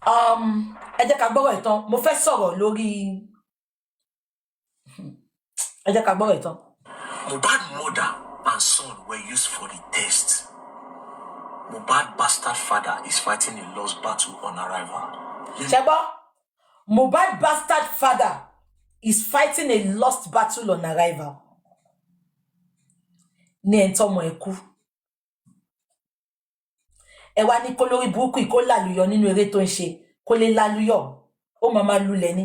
ẹ jẹ́ ká gbọ́rọ̀ ìtàn mo fẹ́ sọ̀rọ̀ lórí ẹ jẹ́ ká gbọ́rọ̀ ìtàn. Mohbad mother and son were used for the test. Mohbad bastard father is fighting a lost battle on arrival. Ṣẹ́gbọ́, Mohbad bastard father is fighting a lost battle on arrival. Ní ẹ̀ ń tọ́mọ ẹ̀ kú. Ẹ wá ní kó lórí burúkú yìí kó lálùyọ nínú eré tó ń ṣe kó lè lálùyọ ó máa lulẹ̀ ní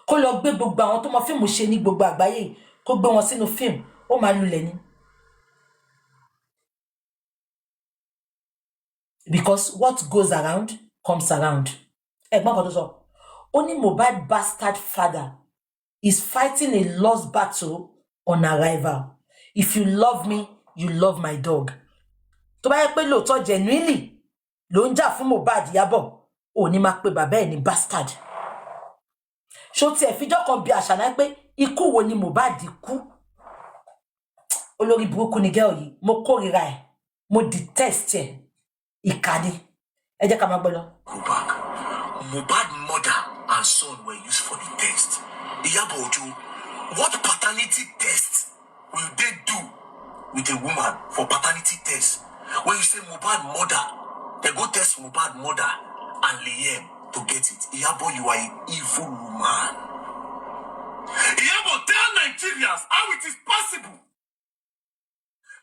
kó lọ gbé gbogbo àwọn tó mọ fíìmù ṣe ní gbogbo àgbáyé kó gbé wọn sínú fíìmù ó máa lulẹ̀ ní. Because what goes around comes around. Ẹ̀gbọ́n kan tó sọ ó ní Mohbad bastard father is fighting a lost battle on arrival. If you love me, you love my dog. Tó bá yẹ pé lóòótọ́ genuinely ló ń jà fún Mohbad Ìyábọ̀ ò ní máa pe bàbá ẹ̀ ní bastard. Ṣó tiẹ̀ fíjọ́ kan bí àṣàlàyé pé ikú wo ni Mohbad kú? Olórí burúkú ni girl yìí mo kórìíra ẹ̀ mo detest ẹ̀ ìkànnì ẹ jẹ́ ká máa gbọ́ lọ. Go back. Mohbad mother and son were used for the test. Iyabo Ojo, what paternity test will they do with a woman for paternity test? When you say Mohbad mother, they go test Mohbad mother and Liam to get it. Iyabo, you are an evil woman. Iyabo, tell Nigerians how it is possible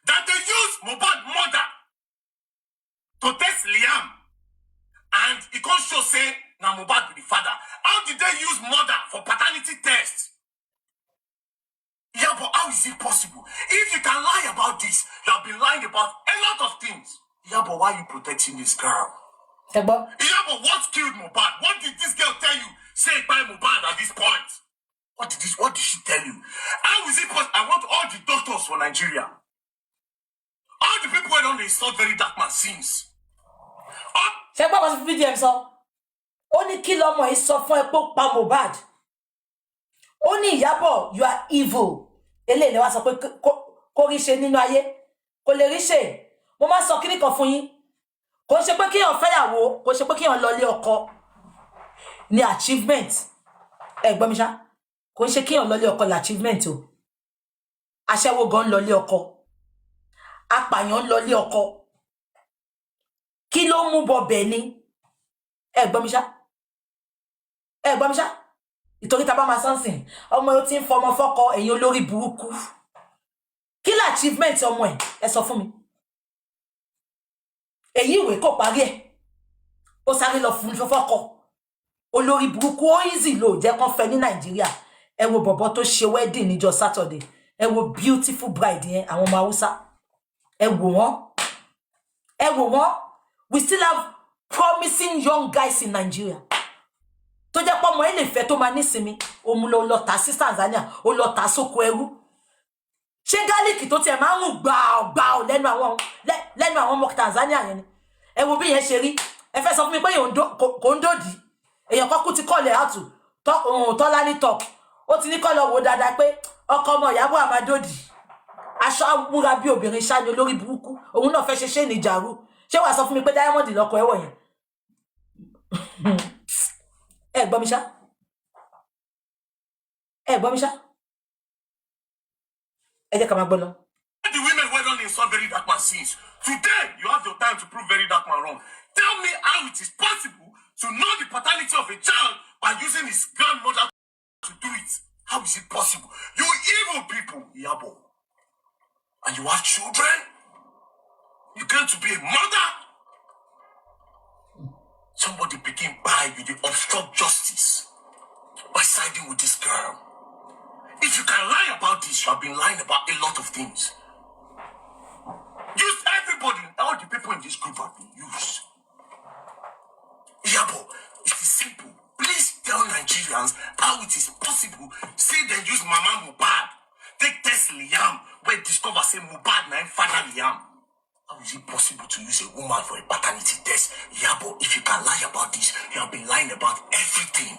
that they use Mohbad mother to test Liam and it can't show say now Mohbad be the father. How did they use mother for paternity test? Yeah, but how is it possible? If you can lie about this, you have been lying about a lot of things. Yeah, but why are you protecting this girl? Yeah, but what killed Mohbad? What did this girl tell you? Say by Mohbad at this point. What did she tell you? How is it possible? I want all the doctors for Nigeria. All the people who don't install very dark man sins. Ṣé gbọ́ kan sí fídíò ẹ̀ sọ? Ó ní kí lọ́mọ yìí sọ fún ẹ pé ó pa Mohbad. Ó ní Ìyábọ̀ you are evil. Eléyìí wá sọ pé kó rí ṣe nínú ayé. Kò lè rí ṣe. Mo máa sọ kíní kan fún yín. Kò ṣe pé kíyàn fẹ́yàwó, kò ṣe pé kíyàn lọ lé ọkọ. Ní achievement. Ẹ gbọ́ mi ṣá. Kò ṣe kíyàn lọ lé ọkọ ní achievement o. Aṣẹ́wó gan lọ lé ọkọ. Apàyàn lọ lé ọkọ. Kí ló mú bọ̀bẹ̀ ni? Ẹ gbọ́ mi ṣá. Ẹ gbọ́ mi ṣá. Ìtorí tá bá máa sọ́nsìn ọmọ yóò ti ń fọmọ fọ́kọ ẹ̀yin olórí burúkú. Kí lá achievement ọmọ ẹ̀ ẹ sọ fún mi. Èyí ìwé kò parí ẹ̀. Ó sáré lọ fún fọ́kọ. Olórí burúkú ó easy ló jẹ́ kán fẹ́ ní Nàìjíríà. Ẹ wo bọ̀bọ̀ tó ṣe wedding níjọ́ Saturday. Ẹ wo beautiful bride yẹn àwọn ọmọ Hausa. Ẹ wò wọ́n. Ẹ wò wọ́n. We still have promising young guys in Nigeria. Tó jẹ́ pọ́ mọ́ ẹ lè fẹ́ tó máa nísinmi. Ó mú lọ tà sí Tanzania. Ó lọ tà sóko ẹrú. Ṣé gálíkì tó tiẹ̀ máa ń rùn gbàù lẹ́nu àwọn ọmọ Tanzania yẹn ni? Ẹ wo bí yẹn ṣe rí. Ẹ fẹ́ sọ fún mi pé kò ń dòdì. Èèyàn kan kú ti kọ́lẹ̀ àtù. Tọ́lá ní tọ̀. Ó ti ní kọ́ lọ wò dáadáa pé ọkọ ọmọ Ìyábọ̀ àmàdòdì. Aṣọ amúra bí obìnrin ṣáájú olórí burúkú. Òun náà fẹ́ ṣe ní ìjàrú. Ṣé wàá sọ fún mi pé Diamond lọkọ ẹwọ yẹn? Ẹ gbọ́ mi ṣá? Ẹ gbọ́ mi ṣá? Ẹ jẹ́ ká máa gbọ́ lọ. The women were done in some very dark man sins. Today, you have your time to prove very dark man wrong. Tell me how it is possible to know the paternity of a child by using his grandmother to do it. How is it possible? You evil people, Iyabo. And you have children? You claim to be a mother? Somebody begin by you, they obstruct justice by siding with this girl. If you can lie about this, you have been lying about a lot of things. Use everybody, all the people in this group have been used. Iyabo, it is simple. Please tell Nigerians how it is possible. Say they use Mama Mohbad. Take test Liam, where discover say Mohbad na father Liam. How is it possible to use a woman for a paternity test? Iyabo, if you can lie about this, you have been lying about everything.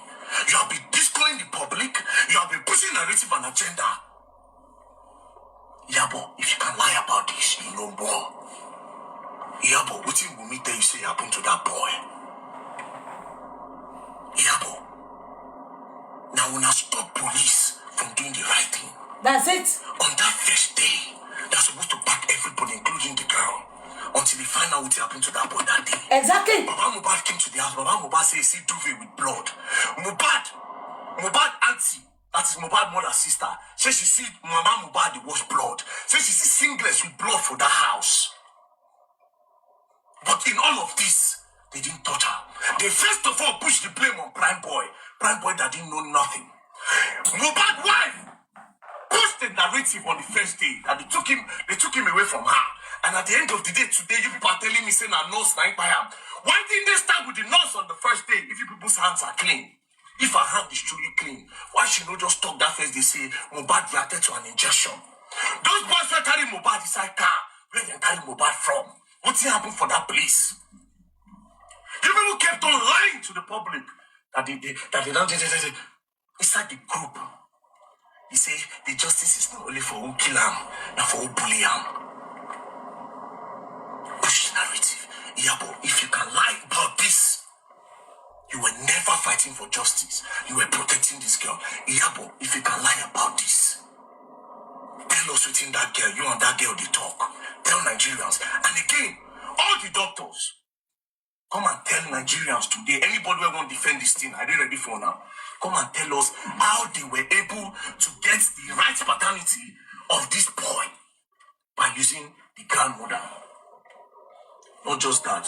You have been destroying the public. You have been pushing narrative and agenda. Iyabo, if you can lie about this, you know more. Iyabo, what will me tell you say happened to that boy? that will not stop police from doing the right thing. That's it. On that first day, they're supposed to pack everybody, including the girl, until they find out what happened to that boy that day. Exactly. Baba Mohbad came to the house. Baba Mohbad said he see duvet with blood. Mohbad auntie, that is Mohbad mother's sister, says she see Mama Mohbad wash blood. Says she see singlets with blood for that house. But in all of this, they didn't touch her. They first of all pushed the blame on Prime Boy. Prime Boy that didn't know nothing. Mohbad's wife pushed the narrative on the first day that they took him away from her. And at the end of the day, today, you people are telling me saying a nurse like I am. Why didn't they start with the nurse on the first day if you people's hands are clean? If her hand is truly clean, why should not just talk that first? They say Mohbad reacted to an injection. Those boys were carrying Mohbad inside car. Where they carry Mohbad from? What's happened for that place? You people kept on lying to the public that they don't inside the group. He say the justice is not only for who kill him, not for who bully him. Push the narrative. Iyabo, if you can lie about this, you were never fighting for justice. You were protecting this girl. Iyabo, if you can lie about this, tell us within that girl, you and that girl, they talk. Tell Nigerians. And again, all the doctors, come and tell Nigerians today, anybody who want to defend this thing, are they ready for now? Come and tell us how they were able to get the right paternity of this boy by using the grandmother. Not just that.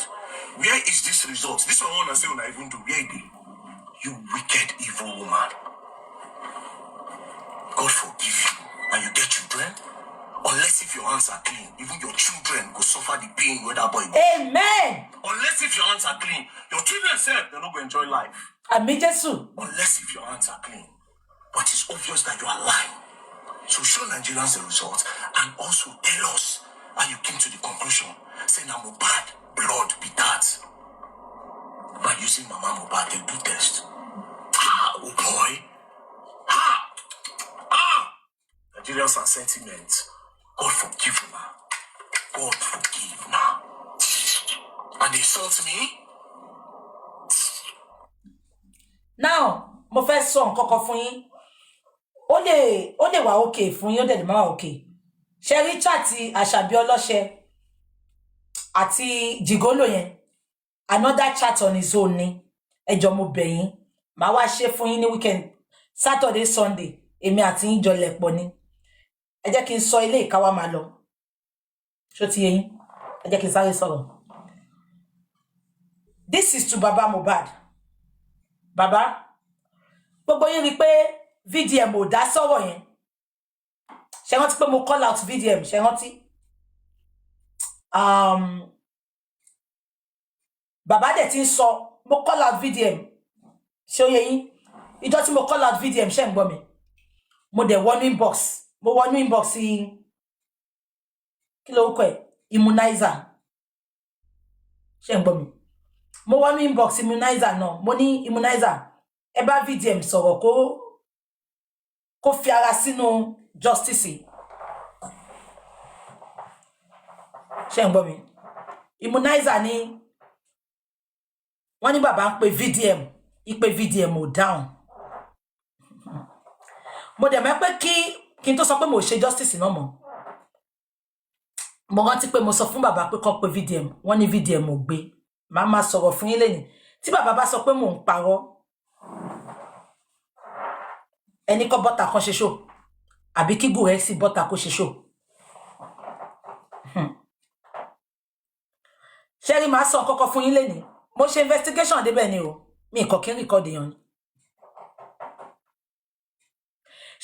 Where is this result? This one I want to say when I even do. Where is it? You wicked, evil woman. God forgive you and you get children. Unless if your hands are clean, even your children will suffer the pain where that boy goes. Amen. Unless if your hands are clean, your children said they're not going to enjoy life. Amen, Jesus. Unless if your hands are clean. But it's obvious that you are lying. So show Nigerians the results and also tell us how you came to the conclusion. Say now Mohbad blood be that. By using Mama Mohbad, they do test. Ah, oh boy. Nigerians are sentiment. God forgive you, man. God forgive, man. And they insult me. Now, mo fẹ́ sọ nǹkan kan fún yín. Ó lè wà okay fún yín, ó dẹ̀ lè má wà okay. Ṣé rí chat Àṣàbí Ọlọ́ṣẹ́ àti Jigolo yẹn? Another chat on his own ni. Ẹ jọ̀ọ́ mo bẹ̀ yín. Màá wá ṣe fún yín ní weekend. Saturday, Sunday. Èmi àti yín jọ lẹ̀pọ̀ ni. Ẹ jẹ́ kí n sọ ilé ìkáwá máa lọ. Ṣó ti yé yín? Ẹ jẹ́ kí n sáré sọ̀rọ̀. This is to Baba Mohbad. Baba, gbogbo yín rí pé VDM ò dá sọ̀rọ̀ yẹn. Ṣé rántí pé mo call out VDM? Ṣé rántí? Baba dẹ̀ ti ń sọ, mo call out VDM. Ṣé ó yé yín? Ìjọ́ tí mo call out VDM ṣé ń gbọ́ mi. Mo dẹ̀ wọnú inbox. Mo wọnú inbox kí ló kọ ẹ̀? Immunizer. Ṣé ń gbọ́ mi? Mo wọnú inbox immunizer náà. Mo ní immunizer. Ẹ bá VDM sọ̀rọ̀ kó fi ara sínú justice. Ṣé ń gbọ́ mi? Immunizer ni wọ́n ní bàbá ń pe VDM. Ìpè VDM ò down. Mo dẹ̀ mọ̀ pé kí n tó sọ pé mo ṣe justice náà mọ́. Mo rántí pé mo sọ fún bàbá pé kó pe VDM. Wọ́n ní VDM ò gbé. Màá máa sọ̀rọ̀ fún yín lẹ́yìn. Tí bàbá bá sọ pé mò ń parọ́, ẹni kọ́ bọ́tà kan ṣe show. Àbí kí Gùrẹ́ sí bọ́tà kó ṣe show. Ṣé rí màá sọ kọ́kọ́ fún yín lẹ́yìn. Mo ṣe investigation débẹ̀ ni o. Mi kò kí n record èèyàn ni.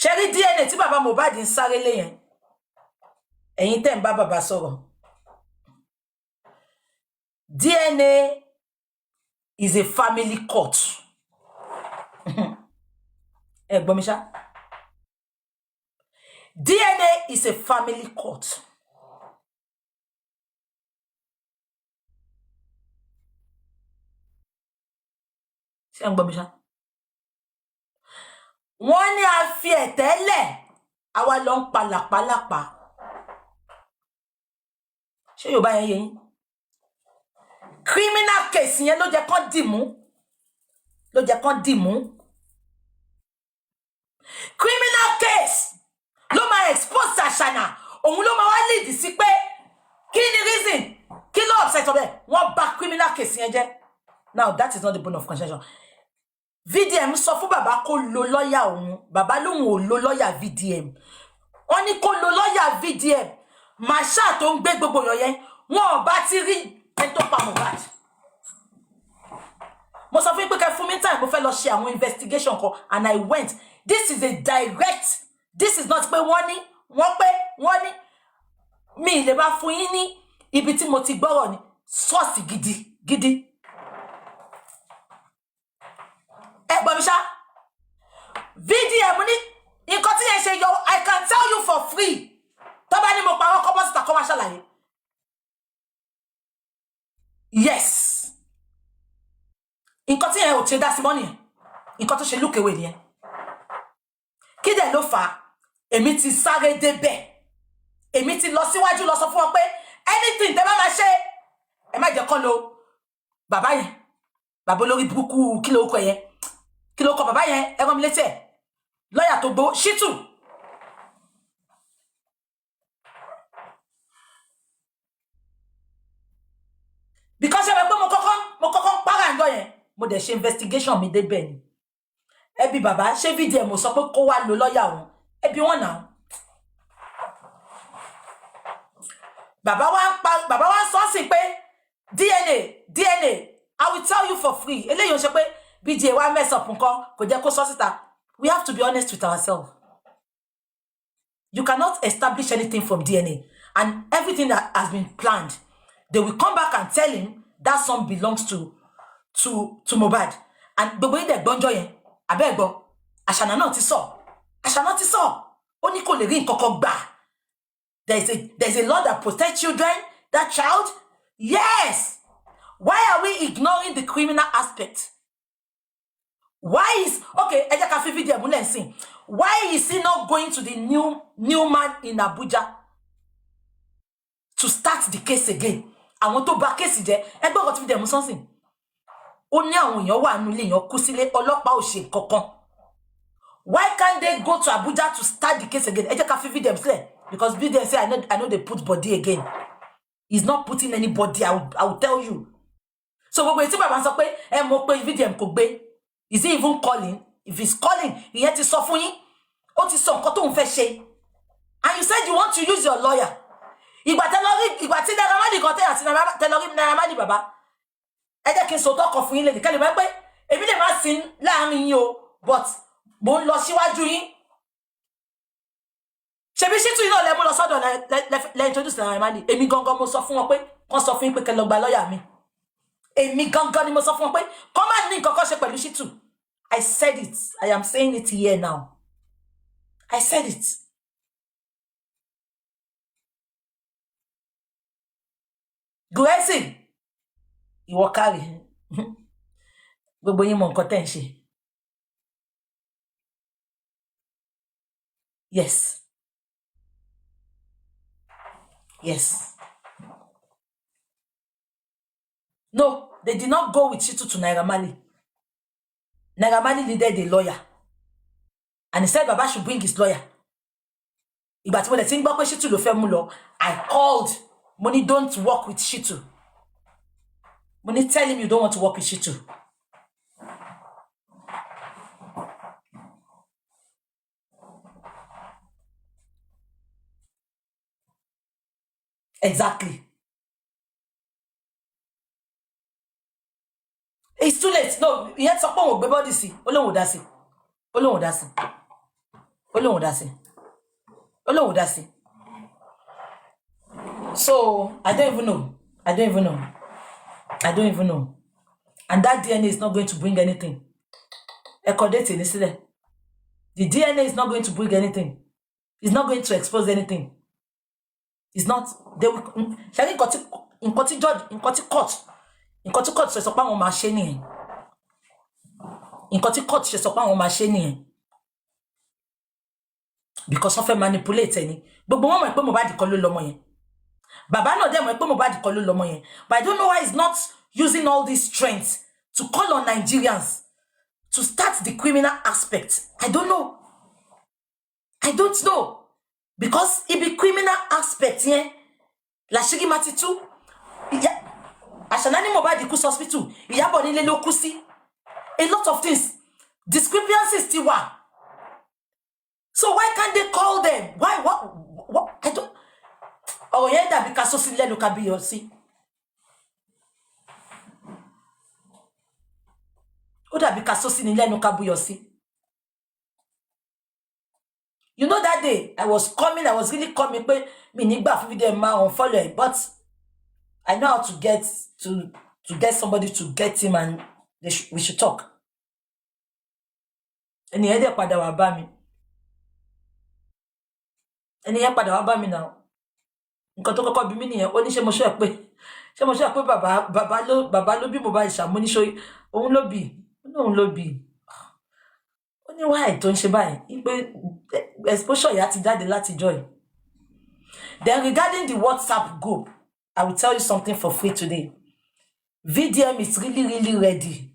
Ṣé rí DNA tí bàbá Mohbad ń sáré lé yẹn? Ẹ̀yin tẹ́ ń bá bàbá sọ̀rọ̀. DNA is a family court. Ẹ gbọ́ mi ṣá. DNA is a family court. Ṣé ń gbọ́ mi ṣá? Wọ́n ní a fi ẹ̀tẹ́lẹ̀ àwa lọ ń pa làpálàpá. Ṣé Yorùbá yẹn yé yín? Criminal case yẹn ló jẹ́ kán dìmú. criminal case ló máa expose Àṣànà òun ló máa wá lead sí pé kí ni reason kí ló upset ọbẹ̀ wọ́n bà criminal case yẹn jẹ́. Now that is not the bone of contention. VDM sọ fún bàbá kó lo lọ́yà òun bàbá lòun ò lo lọ́yà VDM wọ́n ní kó lo lọ́yà VDM màṣá tó ń gbé gbogbo yọ̀ yẹn wọn ò bá ti rí ẹni tó pa Mohbad. Mo sọ fún yín pé kẹ́ fún mi time mo fẹ́ lọ ṣe àwọn investigation kan and I went. This is a direct, this is not pé wọ́n ní mi lè bá fún yín ní ibi tí mo ti gbọ́rọ̀ ní source gidi. Gbọ́ mi ṣá VDM ní nǹkan tí yẹn ṣe yọ I can tell you for free tó bá ní mo pa àwọn kọ́pọ́sítà kọ́ wá ṣàlàyé. Yes nǹkan tí yẹn ò ṣe dá sí mọ́nì yẹn nǹkan tó ṣe lúkèwé nìyẹn kí dẹ̀ ló fà á èmi ti sáré débẹ̀ èmi ti lọ síwájú lọ sọ fún wọn pé anything tẹ́ bá máa ṣe ẹ má jẹ́ kán lo bàbá yẹn bàbá olórí burúkú kí ló kọ yẹn kí ló kọ bàbá yẹn ẹ rán mi létí ẹ lọ́yà tó gbó Ṣítù because ẹ mọ̀ pé mo kọ́kọ́ para ǹjọ́ yẹn mo dẹ̀ ṣe investigation mi débẹ̀ ni ẹbí bàbá ṣé VDM sọ pé kó wá lo lọ́yà òun ẹbí wọn náà bàbá wa ń sọ sí pé DNA I will tell you for free eléyìí ó ṣe pé BJ wa mess up nǹkan kò jẹ́ kó sọ síta we have to be honest with ourselves. You cannot establish anything from DNA and everything that has been planned they will come back and tell him that son belongs to Mohbad and gbogbo yín dẹ̀ gbọ́njọ́ yẹn abẹ́ gbọ́ Àṣànà náà ti sọ ó ní kò lè rí nǹkan kan gbà. There's a law that protects children, that child. Yes. Why are we ignoring the criminal aspect? Why is why is he not going to the new man in Abuja to start the case again? I want to back case je. Egbe ko ti VDM something. Ó ní àwọn èèyàn wà nínú ilé èèyàn kú sílé ọlọ́pàá ò ṣe kankan. Why can't they go to Abuja to start the case again? VDM sílẹ̀. Because VDM say I know they put body again. He's not putting any body. I will tell you. So gbogbo etí bàbá sọ pé ẹ mọ̀ pé VDM kò gbé. Is he even calling? If he's calling, ìyẹn ti sọ fún yín. Ó ti sọ nǹkan tó ń fẹ́ ṣe. And you said you want to use your lawyer. Ìgbà tí Naira Marley kan tẹ́ àti Naira Marley bàbá. Ẹ jẹ́ kí n sòótọ́ kan fún yín lẹ́yìn kẹ́lẹ́ mọ̀ pé èmi lè má sin láàrin yín o, but mo ń lọ síwájú yín. Ṣebí Ṣítù yìí náà lẹ mú lọ sọ́dọ̀ lẹ introduce Naira Marley. Èmi gangan mo sọ fún wọn pé kán sọ fún yín pé kẹ́ lọ gba lọ́yà mi. Èmi gangan ni mo sọ fún wọn pé kán má ní nǹkan kan ṣe pẹ̀lú Ṣítù. I said it. I am saying it here now. I said it. Gracie, ìwọ kárí. Gbogbo yín mọ nǹkan tẹ́ ń ṣe. Yes. Yes. No, they did not go with Ṣítù to Naira Marley. Naira Marley needed a lawyer. And he said Baba should bring his lawyer. Ìgbà tí mo dẹ̀ ti ń gbọ́ pé Ṣítù ló fẹ́ mú lọ, I called Money, don't work with Ṣítù. Money, tell him you don't want to work with Ṣítù. Exactly. It's too late. No, he had something with body see. Olóhùn dá sí. Olóhùn dá sí. Olóhùn dá sí. Olóhùn dá sí. So, I don't even know. And that DNA is not going to bring anything. The DNA is not going to bring anything. It's not going to expose anything. It's not. They will. Shall court. Court ṣe sọ pé àwọn máa ṣe nìyẹn. Court ṣe sọ pé àwọn máa ṣe nìyẹn. Because wọ́n fẹ́ manipulate ẹni. Gbogbo wọn mọ̀ pé Mohbad kọ́ ló lọ́mọ yẹn. Bàbá náà dẹ̀ mọ̀ pé Mohbad kọ́ ló lọ́mọ yẹn. But I don't know why he's not using all this strength to call on Nigerians to start the criminal aspect. I don't know. I don't know. Because it be criminal aspect, yeah. La shigi matitu. Yeah. Ashanani Mohbad Ikus hospital. Iyabo Nile lo kú sí. A lot of things. Discrepancies still were. So why can't they call them? Why? What? I don't. Oh yeah, that because so silly look at Beyonce. Oh, that because so silly look at Beyonce. You know that day I was really coming, but me nigba video ma on follow, but I know how to get somebody to get him and we should talk. And he had padà wá bá mi. And he had padà wá bá mi now. Nǹkan tó kọ́kọ́ bí mi nìyẹn, ó ní ṣé mo sọ pé bàbá ló bí Mohbad ṣàmú ní ṣó òun ló bí. Òun ló bí. Ó ní why tó ń ṣe báyìí pé exposure yà ti jáde láti joy. Then regarding the WhatsApp group, I will tell you something for free today. VDM is really ready.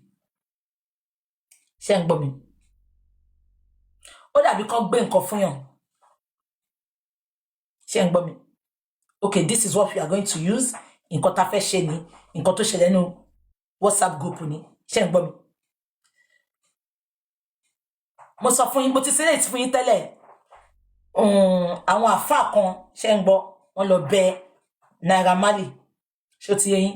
Ṣé ń gbọ́ mi? Ó dàbí kan gbé nǹkan fún yàn. Ṣé ń gbọ́ mi? Okay, this is what we are going to use. Nǹkan tá fẹ́ ṣe ni, nǹkan tó ṣẹlẹ̀ nínú WhatsApp group ni. Ṣé ń gbọ́ mi? Mo sọ fún yín, mo ti ṣe létí fún yín tẹ́lẹ̀. Àwọn àfáà kan ṣé ń gbọ́, wọ́n lọ bẹ̀ Naira Marley. Ṣó ti yé yín?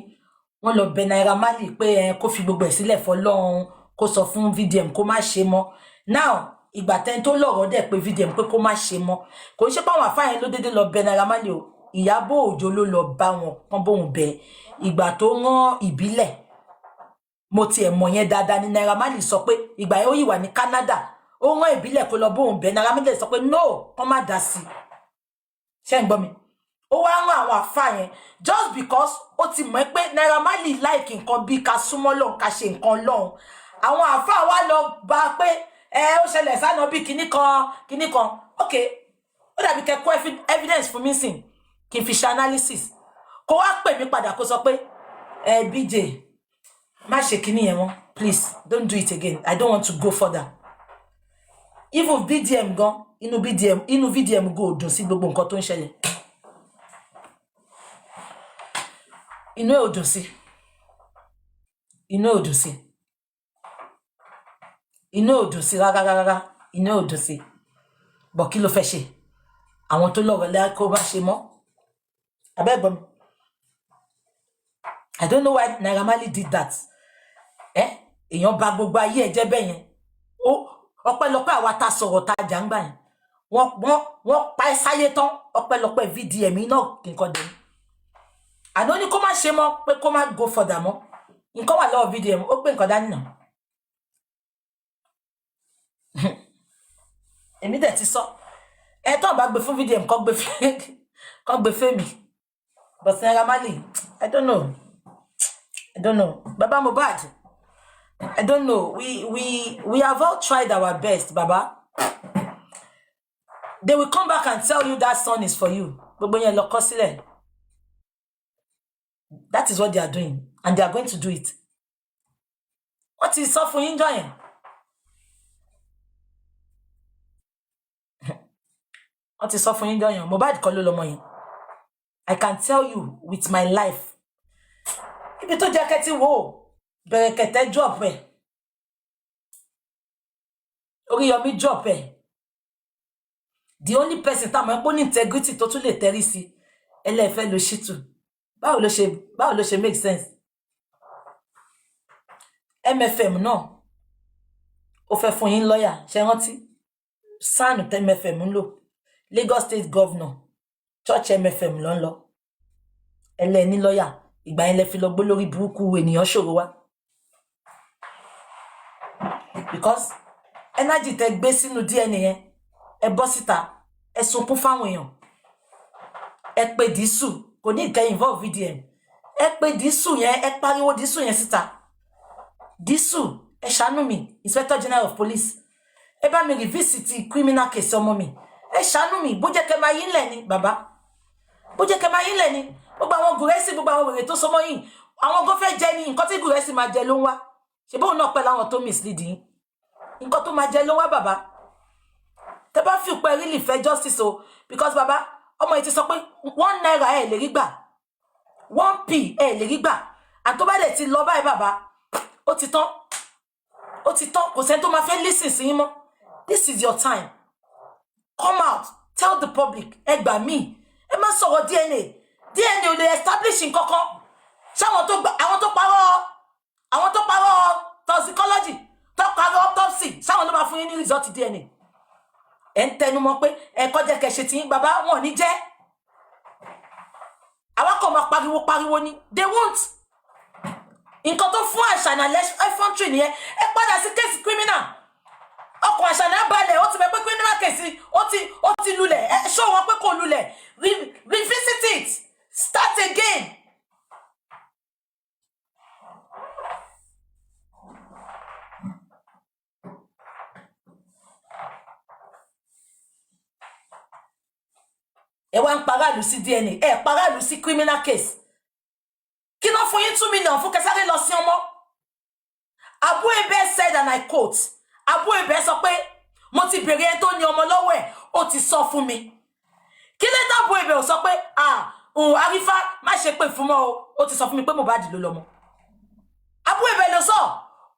Wọ́n lọ bẹ̀ Naira Marley pé kó fi gbogbo ẹ̀ sílẹ̀ fọ́lọ́run, kó sọ fún VDM kó má ṣe mọ́. Now, ìgbà tẹ́ni tó lọ́rọ̀ dẹ̀ pé VDM pé kó má ṣe mọ́. Kò ń ṣe pé àwọn àfáà yẹn ló dédé lọ bẹ̀ Naira Marley o. Ìyábọ̀ Òjó ló lọ bá wọn kán bóun bẹ̀. Ìgbà tó rán ìbílẹ̀, mo tiẹ̀ mọ̀ yẹn dáadáa ni Naira Marley sọ pé ìgbà yẹn ó yìí wà ní Canada. Ó rán ìbílẹ̀ kó lọ bóun bẹ̀. Naira Marley sọ pé no, kán má dá sí. Ṣé ń gbọ́ mi? Ó wá rán àwọn àfáà yẹn just because ó ti mọ̀ pé Naira Marley like nǹkan bí ká súnmọ́ lọ́hùn ká ṣe nǹkan lọ́hùn. Àwọn àfáà wá lọ bá pé ó ṣẹlẹ̀ sáná bí kinní kan. Okay, ó dàbí kẹ́kọ̀ọ́ evidence fún mi sìn kí n fi ṣe analysis. Kó wá pè mí padà kó sọ pé BJ má ṣe kinní yẹn mọ́, please don't do it again, I don't want to go further. Even VDM gan inú VDM go dùn sí gbogbo nǹkan tó ń ṣẹlẹ̀. Inú ẹ̀ ò dùn sí. Inú ẹ̀ ò dùn sí. Inú ẹ̀ ò dùn sí rárá. Inú ẹ̀ ò dùn sí. Bọ̀ kí ló fẹ́ ṣe? Àwọn tó lọ́rọ̀ lẹ́ kó bá ṣe mọ́. Abẹ́gbọ́n mi. I don't know why Naira Marley did that. Èèyàn bà gbogbo ayé ẹ̀ jẹ́ bẹ́ẹ̀ yẹn. Ọpẹ́lọpẹ́ àwa tá sọ̀rọ̀ tá jà ń gbà yẹn. Wọ́n pa ẹ́ sáyé tán. Ọpẹ́lọpẹ́ VDM náà kí n kọ́ dé. Àná ní kó má ṣe mọ́ pé kó má go further mọ́. Nǹkan wà lọ́wọ́ VDM ó gbé nǹkan dání náà. Èmi dẹ̀ ti sọ. Tó bá gbé fún VDM kó gbé fẹ́ mi. But Naira Marley, I don't know. Baba Mohbad, I don't know. We have all tried our best, Baba. They will come back and tell you that son is for you. That is what they are doing. And they are going to do it. What is suffering enjoying? What is suffering enjoying? Mohbad kọ́ ló lọ́mọ yẹn. I can tell you with my life. Ibi tó jẹ́ kẹ́tí wo Bẹ̀rẹ̀kẹ̀tẹ̀ drop ẹ̀. Oríyọmí drop ẹ̀. The only person tá mọ̀ pé ní integrity tó tún lè tẹrí sí ẹlẹ́fẹ́ ló Shittu. Báwo ló ṣe make sense? MFM náà ó fẹ́ fún yín lawyer, ṣé rántí? Sanu tẹ́ MFM ń lò. Lagos State Governor Church MFM ló ń lọ. Ẹlẹ́ni lawyer, ìgbà yẹn lẹ fi lọ gbé lórí burúkú ènìyàn ṣòro wá. Because energy tẹ́ gbé sínú DNA yẹn, ẹ bọ́ síta, ẹ sunkún fáwọn èèyàn. Ẹ pè Dísù, kò ní ìkẹ́ involve VDM. Ẹ pè Dísù yẹn, ẹ pariwo Dísù yẹn síta. Dísù, ẹ ṣàánú mi, Inspector General of Police. Ẹ bá mi revisit criminal case ọmọ mi. Ẹ ṣàánú mi, bó jẹ́ kẹ́ máa yín lẹ̀ ni, bàbá. Bó jẹ́ kẹ́ máa yín lẹ̀ ni. Gbogbo àwọn Gùrẹ́sì, gbogbo àwọn wèrè tó sọmọ yín. Àwọn gan fẹ́ jẹ ni, nǹkan tí Gùrẹ́sì máa jẹ ló ń wá. Ṣé bóun náà pẹ́ láwọn tó mislead yín. Nǹkan tó máa jẹ ló ń wá, bàbá. tẹ́ bá fi pé really fẹ́ justice o because baba ọmọ yìí ti sọ pé 1 naira ẹ lè rí gbà 1p ẹ lè rí gbà and tó bá dẹ̀ ti lọ báyìí bàbá ó ti tán kò sẹ́ni tó máa fẹ́ listen sí yín mọ́. This is your time. Come out, tell the public ẹ gbà mí ẹ má sọ̀rọ̀ DNA ò lè establish nǹkan kan ṣáwọn tó parọ́ toxicology tó parọ́ autopsy ṣáwọn ló máa fún yín ní result DNA ẹ ń tẹnu mọ́ pé ẹ kọjá kẹṣẹ tí yín bàbá wọn ní jẹ́ àwọn kan máa pariwo ni they won't nǹkan tó fún Àṣànà effrontery nìyẹn ẹ padà sí case criminal ọkọ̀ Àṣànà balẹ̀ ó ti mọ̀ pé criminal case ó ti lulẹ̀ ẹ ṣó wọn pé kò lulẹ̀ revisit it start again. ẹ wá ń paráàlú sí DNA ẹ paráàlú sí criminal case kí ló fún yín 2 million fún kẹsàrẹ́ lọ sí ọmọ. Abu Ebe said and I quote Abu Ebe sọ pé mo ti bèrè ẹ tó ní ọmọ lọ́wọ́ ẹ̀ ó ti sọ fún mi kí ló dé Abu Ebe ò sọ pé Arifa má ṣe pé fún mọ́ o ó ti sọ fún mi pé Mohbad ló lọ́mọ. Abu Ebe ló sọ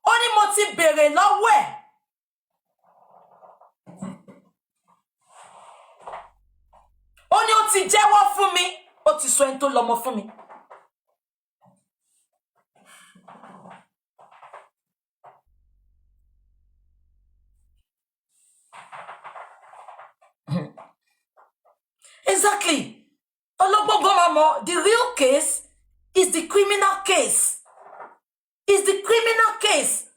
ó ní mo ti bèrè lọ́wọ́ ẹ̀ ó ní ó ti jẹ́wọ́ fún mi ó ti sọ ẹni tó lọ́mọ fún mi. Exactly. Ologbogo, the real case is the criminal case. Is the criminal case.